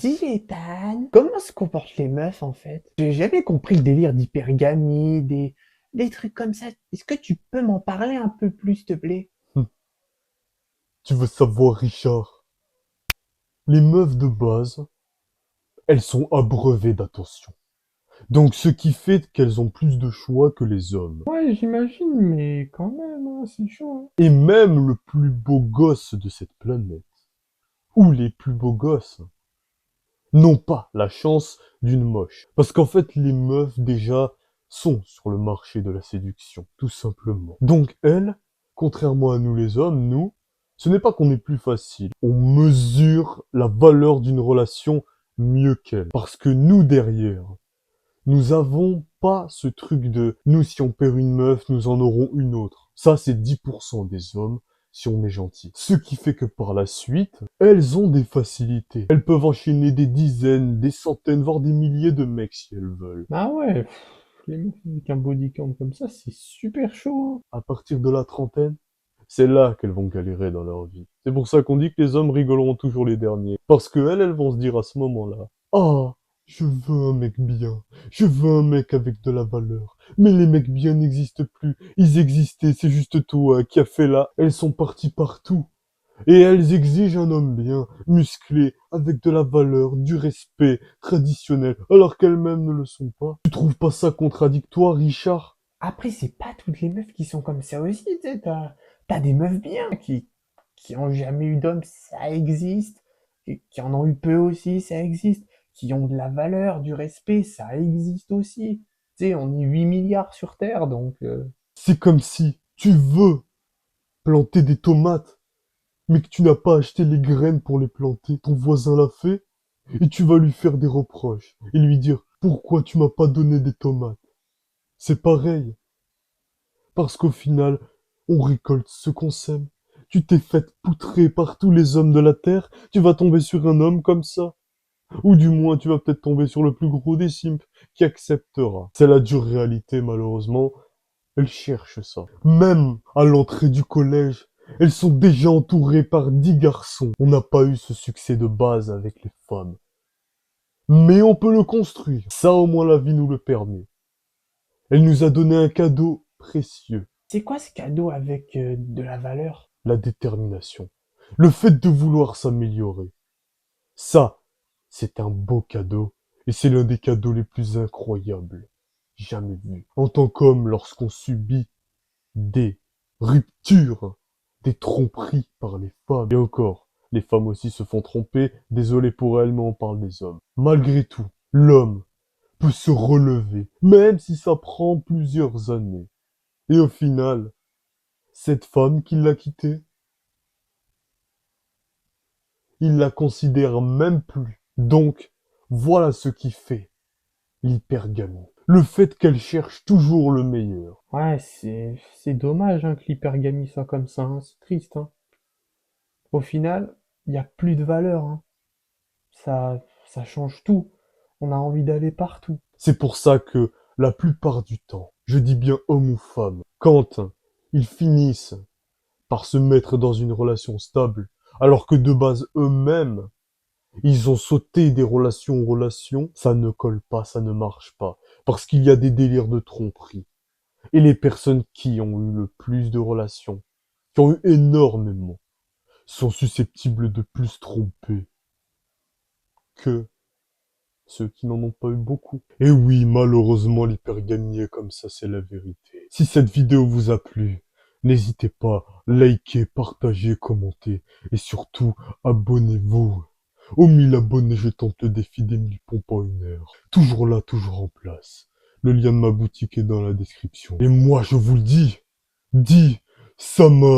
Dis Ethan, comment se comportent les meufs en fait? J'ai jamais compris le délire d'hypergamie, des trucs comme ça. Est-ce que tu peux m'en parler un peu plus, s'il te plaît? Hum, Tu veux savoir, Richard? Les meufs de base, elles sont abreuvées d'attention. Donc, ce qui fait qu'elles ont plus de choix que les hommes. Ouais, j'imagine, mais quand même, hein, c'est chaud. Et même le plus beau gosse de cette planète, ou les plus beaux gosses, n'ont pas la chance d'une moche. Parce qu'en fait, les meufs, déjà, sont sur le marché de la séduction, tout simplement. Donc, elles, contrairement à nous les hommes, nous, ce n'est pas qu'on est plus facile. On mesure la valeur d'une relation mieux qu'elle. Parce que nous, derrière, nous avons pas ce truc de nous, si on perd une meuf, nous en aurons une autre. Ça, c'est 10% des hommes si on est gentil. Ce qui fait que par la suite, elles ont des facilités. Elles peuvent enchaîner des dizaines, des centaines, voire des milliers de mecs si elles veulent. Ah ouais, les meufs avec un body count comme ça, c'est super chaud. À partir de la trentaine, c'est là qu'elles vont galérer dans leur vie. C'est pour ça qu'on dit que les hommes rigoleront toujours les derniers. Parce que elles vont se dire à ce moment-là, ah, je veux un mec bien. Je veux un mec avec de la valeur. Mais les mecs bien n'existent plus. Ils existaient, c'est juste toi qui a fait là. Elles sont parties partout. Et elles exigent un homme bien, musclé, avec de la valeur, du respect, traditionnel, alors qu'elles-mêmes ne le sont pas. Tu trouves pas ça contradictoire, Richard? Après, c'est pas toutes les meufs qui sont comme ça aussi, tu sais. T'as des meufs bien qui ont jamais eu d'homme, ça existe. Et qui en ont eu peu aussi, ça existe. Qui ont de la valeur, du respect, ça existe aussi. Tu sais, on est 8 milliards sur Terre, donc... C'est comme si tu veux planter des tomates, mais que tu n'as pas acheté les graines pour les planter. Ton voisin l'a fait, et tu vas lui faire des reproches, et lui dire, pourquoi tu m'as pas donné des tomates? C'est pareil, parce qu'au final, on récolte ce qu'on sème. Tu t'es fait poutrer par tous les hommes de la terre, tu vas tomber sur un homme comme ça. Ou du moins, tu vas peut-être tomber sur le plus gros des simples qui acceptera. C'est la dure réalité, malheureusement. Elles cherchent ça. Même à l'entrée du collège, elles sont déjà entourées par 10 garçons. On n'a pas eu ce succès de base avec les femmes. Mais on peut le construire. Ça, au moins, la vie nous le permet. Elle nous a donné un cadeau précieux. C'est quoi ce cadeau avec de la valeur? La détermination. Le fait de vouloir s'améliorer. Ça, c'est un beau cadeau. Et c'est l'un des cadeaux les plus incroyables jamais vus. En tant qu'homme, lorsqu'on subit des ruptures, des tromperies par les femmes. Et encore, les femmes aussi se font tromper, désolé pour elles, mais on parle des hommes. Malgré tout, l'homme peut se relever, même si ça prend plusieurs années. Et au final, cette femme qui l'a quitté, il la considère même plus. Donc, voilà ce qui fait l'hypergamie. Le fait qu'elle cherche toujours le meilleur. Ouais, c'est dommage hein, que l'hypergamie soit comme ça, hein, c'est triste. Hein. Au final, il n'y a plus de valeur. Hein. Ça change tout. On a envie d'aller partout. C'est pour ça que, la plupart du temps, je dis bien homme ou femme, quand ils finissent par se mettre dans une relation stable, alors que de base eux-mêmes, ils ont sauté des relations en relations, ça ne colle pas, ça ne marche pas. Parce qu'il y a des délires de tromperie. Et les personnes qui ont eu le plus de relations, qui ont eu énormément, sont susceptibles de plus tromper que ceux qui n'en ont pas eu beaucoup. Et oui, malheureusement, l'hypergamie est comme ça, c'est la vérité. Si cette vidéo vous a plu, n'hésitez pas, likez, partagez, commentez, et surtout, abonnez-vous. Aux 1000 abonnés, je tente le défi des 1000 pompes en 1 heure. Toujours là, toujours en place. Le lien de ma boutique est dans la description. Et moi, je vous le dis, dis, ça marche.